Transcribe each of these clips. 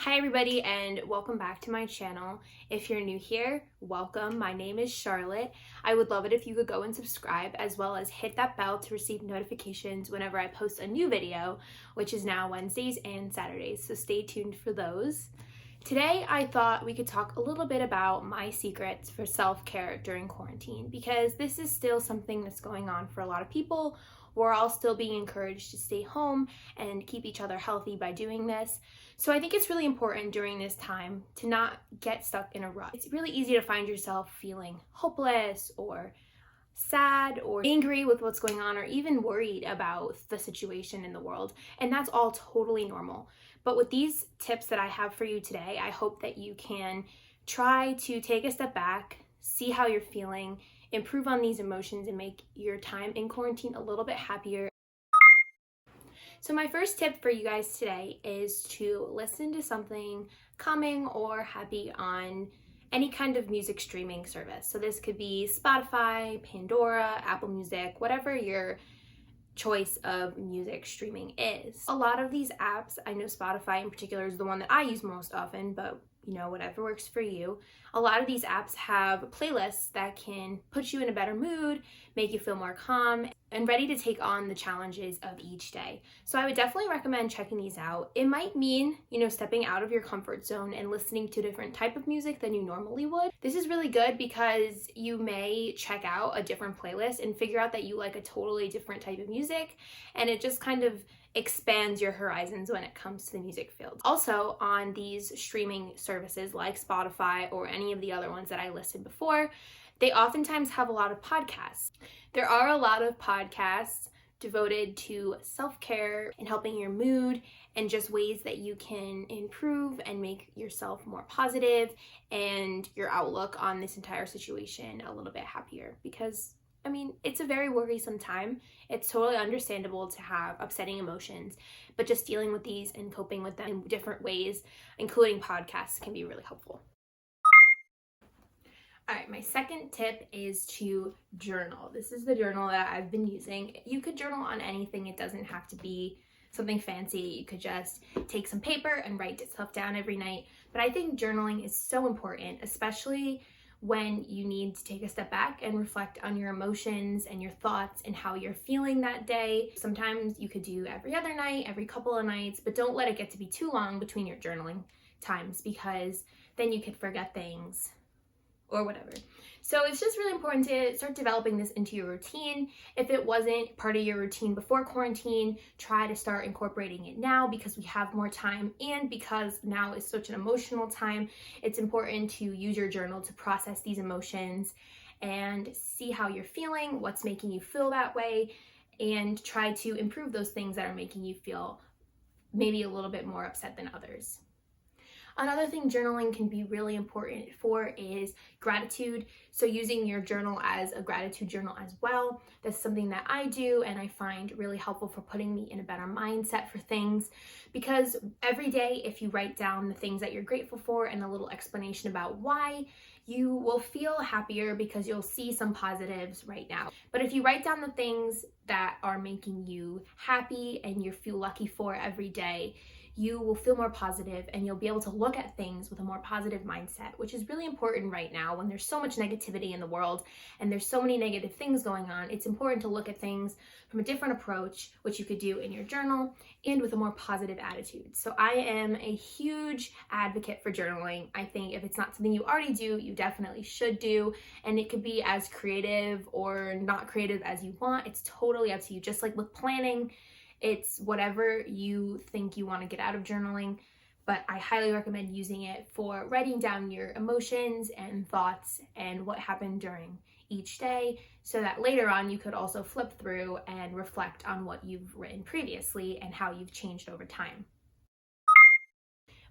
Hi everybody and welcome back to my channel. If you're new here, welcome. My name is Charlotte. I would love it if you could go and subscribe as well as hit that bell to receive notifications whenever I post a new video, which is now Wednesdays and Saturdays, so stay tuned for those. Today I thought we could talk a little bit about my secrets for self-care during quarantine because this is still something that's going on for a lot of people. We're all still being encouraged to stay home and keep each other healthy by doing this. So I think it's really important during this time to not get stuck in a rut. It's really easy to find yourself feeling hopeless or sad or angry with what's going on or even worried about the situation in the world. And that's all totally normal. But with these tips that I have for you today, I hope that you can try to take a step back, see how you're feeling, improve on these emotions, and make your time in quarantine a little bit happier. So my first tip for you guys today is to listen to something calming or happy on any kind of music streaming service. So this could be Spotify, Pandora, Apple Music, whatever your choice of music streaming is. A lot of these apps, I know Spotify in particular is the one that I use most often, but whatever works for you. A lot of these apps have playlists that can put you in a better mood, make you feel more calm, and ready to take on the challenges of each day. So I would definitely recommend checking these out. It might mean, stepping out of your comfort zone and listening to a different type of music than you normally would. This is really good because you may check out a different playlist and figure out that you like a totally different type of music, and it just kind of expands your horizons when it comes to the music field. Also, on these streaming services like Spotify or any of the other ones that I listed before, they oftentimes have a lot of podcasts. There are a lot of podcasts devoted to self-care and helping your mood and just ways that you can improve and make yourself more positive and your outlook on this entire situation a little bit happier because it's a very worrisome time. It's totally understandable to have upsetting emotions, but just dealing with these and coping with them in different ways, including podcasts, can be really helpful. All right, my second tip is to journal. This is the journal that I've been using. You could journal on anything. It doesn't have to be something fancy. You could just take some paper and write stuff down every night. But I think journaling is so important, especially when you need to take a step back and reflect on your emotions and your thoughts and how you're feeling that day. Sometimes you could do every other night, every couple of nights, but don't let it get to be too long between your journaling times because then you could forget things or whatever. So it's just really important to start developing this into your routine. If it wasn't part of your routine before quarantine, try to start incorporating it now because we have more time, and because now is such an emotional time, it's important to use your journal to process these emotions and see how you're feeling, what's making you feel that way, and try to improve those things that are making you feel maybe a little bit more upset than others. Another thing journaling can be really important for is gratitude. So using your journal as a gratitude journal as well. That's something that I do and I find really helpful for putting me in a better mindset for things, because every day if you write down the things that you're grateful for and a little explanation about why, you will feel happier because you'll see some positives right now. But if you write down the things that are making you happy and you feel lucky for every day, you will feel more positive and you'll be able to look at things with a more positive mindset, which is really important right now when there's so much negativity in the world and there's so many negative things going on. It's important to look at things from a different approach, which you could do in your journal and with a more positive attitude. So I am a huge advocate for journaling. I think if it's not something you already do, you definitely should do, and it could be as creative or not creative as you want. It's totally up to you. Just like with planning, it's whatever you think you want to get out of journaling, but I highly recommend using it for writing down your emotions and thoughts and what happened during each day, so that later on you could also flip through and reflect on what you've written previously and how you've changed over time.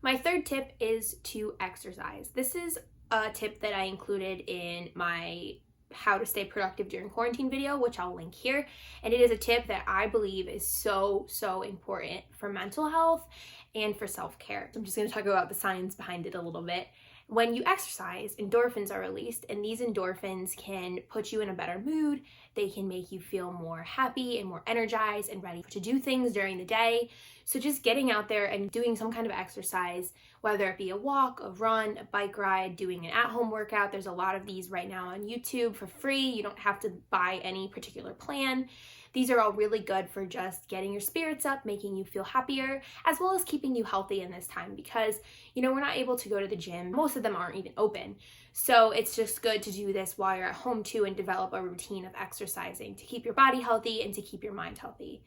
My third tip is to exercise. This is a tip that I included in my how to stay productive during quarantine video, which I'll link here. And it is a tip that I believe is so important for mental health and for self-care. So I'm just going to talk about the science behind it a little bit. When you exercise, endorphins are released, and these endorphins can put you in a better mood. They can make you feel more happy and more energized and ready to do things during the day. So just getting out there and doing some kind of exercise, whether it be a walk, a run, a bike ride, doing an at-home workout. There's a lot of these right now on YouTube for free. You don't have to buy any particular plan. These are all really good for just getting your spirits up, making you feel happier, as well as keeping you healthy in this time because, we're not able to go to the gym. Most of them aren't even open. So it's just good to do this while you're at home too and develop a routine of exercising to keep your body healthy and to keep your mind healthy.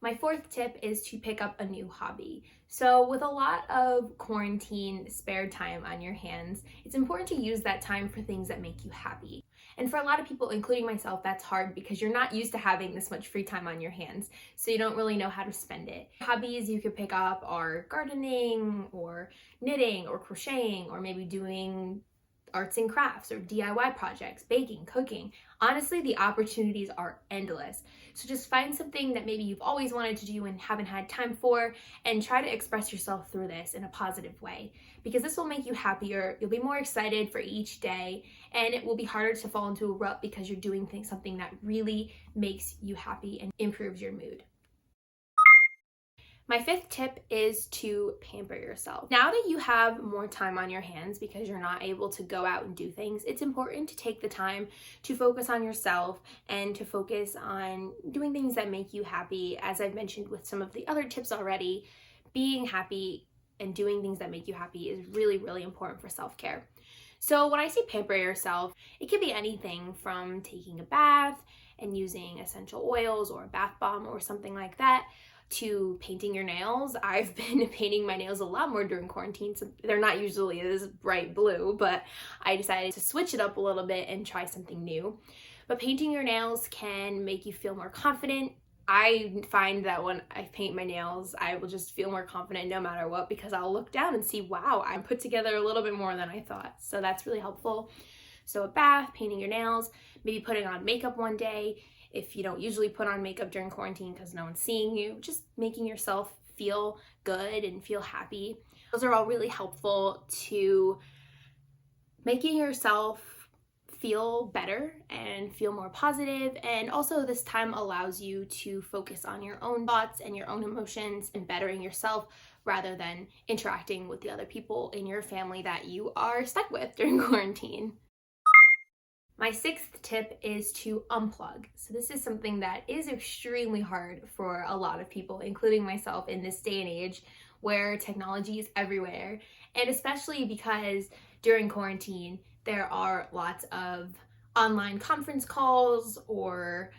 My fourth tip is to pick up a new hobby. So with a lot of quarantine spare time on your hands, it's important to use that time for things that make you happy. And for a lot of people, including myself, that's hard because you're not used to having this much free time on your hands, so you don't really know how to spend it. Hobbies you could pick up are gardening or knitting or crocheting or maybe doing arts and crafts or DIY projects, baking, cooking. Honestly, the opportunities are endless. So just find something that maybe you've always wanted to do and haven't had time for and try to express yourself through this in a positive way because this will make you happier. You'll be more excited for each day and it will be harder to fall into a rut because you're doing something that really makes you happy and improves your mood. My fifth tip is to pamper yourself. Now that you have more time on your hands because you're not able to go out and do things, it's important to take the time to focus on yourself and to focus on doing things that make you happy. As I've mentioned with some of the other tips already, being happy and doing things that make you happy is really, really important for self-care. So when I say pamper yourself, it could be anything from taking a bath and using essential oils or a bath bomb or something like that, to painting your nails. I've been painting my nails a lot more during quarantine, so they're not usually this bright blue, but I decided to switch it up a little bit and try something new. But painting your nails can make you feel more confident. I find that when I paint my nails, I will just feel more confident no matter what because I'll look down and see, wow, I put together a little bit more than I thought. So that's really helpful. So a bath, painting your nails, maybe putting on makeup one day. If you don't usually put on makeup during quarantine because no one's seeing you, just making yourself feel good and feel happy. Those are all really helpful to making yourself feel better and feel more positive. And also this time allows you to focus on your own thoughts and your own emotions and bettering yourself rather than interacting with the other people in your family that you are stuck with during quarantine. My sixth tip is to unplug. So this is something that is extremely hard for a lot of people, including myself in this day and age where technology is everywhere. And especially because during quarantine, there are lots of online conference calls or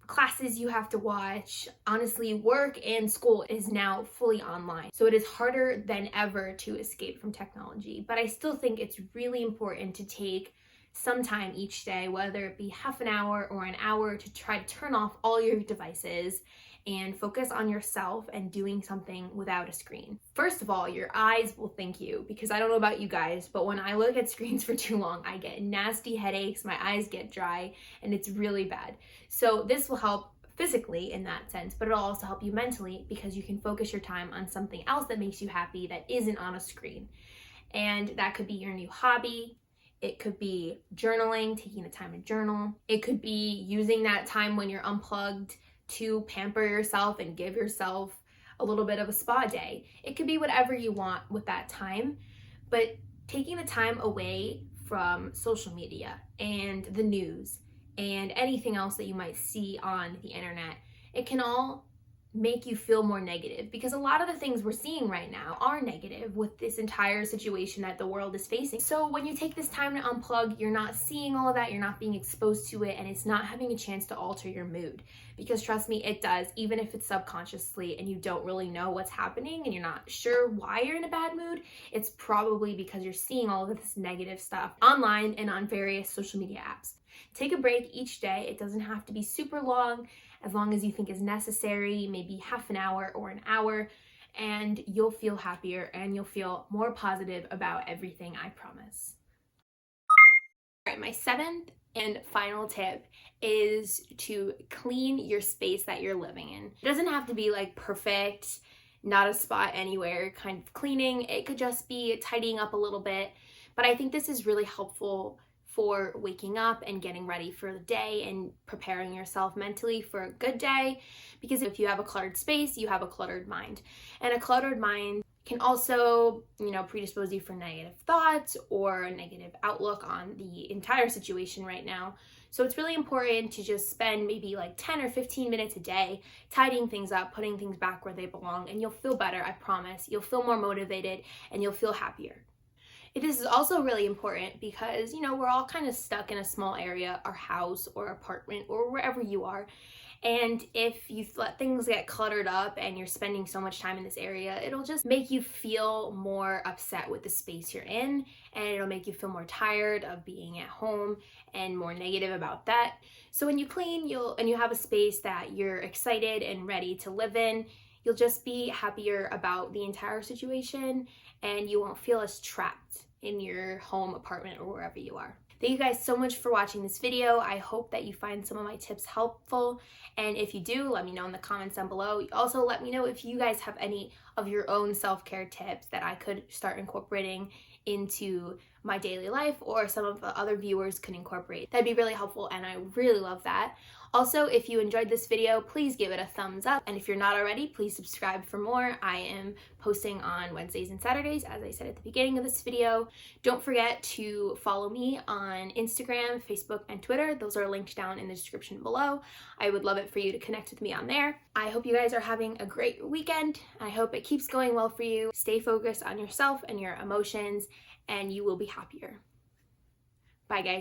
classes you have to watch. Honestly, work and school is now fully online. So it is harder than ever to escape from technology. But I still think it's really important to take some time each day, whether it be half an hour or an hour, to try to turn off all your devices and focus on yourself and doing something without a screen. First of all, your eyes will thank you because I don't know about you guys, but when I look at screens for too long, I get nasty headaches, my eyes get dry, and it's really bad. So this will help physically in that sense, but it'll also help you mentally because you can focus your time on something else that makes you happy that isn't on a screen. And that could be your new hobby. It could be journaling, taking the time to journal. It could be using that time when you're unplugged to pamper yourself and give yourself a little bit of a spa day. It could be whatever you want with that time, but taking the time away from social media and the news and anything else that you might see on the internet, it can all make you feel more negative because a lot of the things we're seeing right now are negative with this entire situation that the world is facing. So when you take this time to unplug, you're not seeing all of that, you're not being exposed to it, and it's not having a chance to alter your mood. Because trust me, it does, even if it's subconsciously and you don't really know what's happening and you're not sure why you're in a bad mood, it's probably because you're seeing all of this negative stuff online and on various social media apps. Take a break each day. It doesn't have to be super long as you think is necessary, maybe half an hour or an hour, and you'll feel happier and you'll feel more positive about everything, I promise. All right, my seventh and final tip is to clean your space that you're living in. It doesn't have to be like perfect. not a spot anywhere kind of cleaning. It could just be tidying up a little bit. But I think this is really helpful for waking up and getting ready for the day and preparing yourself mentally for a good day, because if you have a cluttered space, you have a cluttered mind. And a cluttered mind can also, predispose you for negative thoughts or a negative outlook on the entire situation right now. So it's really important to just spend maybe like 10 or 15 minutes a day tidying things up, putting things back where they belong, and you'll feel better, I promise. You'll feel more motivated and you'll feel happier. This is also really important because, we're all kind of stuck in a small area, our house or apartment or wherever you are. And if you let things get cluttered up and you're spending so much time in this area, it'll just make you feel more upset with the space you're in, and it'll make you feel more tired of being at home and more negative about that. So when you clean, and you have a space that you're excited and ready to live in, you'll just be happier about the entire situation, and you won't feel as trapped in your home, apartment, or wherever you are. Thank you guys so much for watching this video. I hope that you find some of my tips helpful. And if you do, let me know in the comments down below. Also, let me know if you guys have any of your own self-care tips that I could start incorporating into my daily life, or some of the other viewers could incorporate. That'd be really helpful, and I really love that. Also, if you enjoyed this video, please give it a thumbs up. And if you're not already, please subscribe for more. I am posting on Wednesdays and Saturdays, as I said at the beginning of this video. Don't forget to follow me on Instagram, Facebook, and Twitter. Those are linked down in the description below. I would love it for you to connect with me on there. I hope you guys are having a great weekend. I hope it keeps going well for you. Stay focused on yourself and your emotions, and you will be happier. Bye, guys.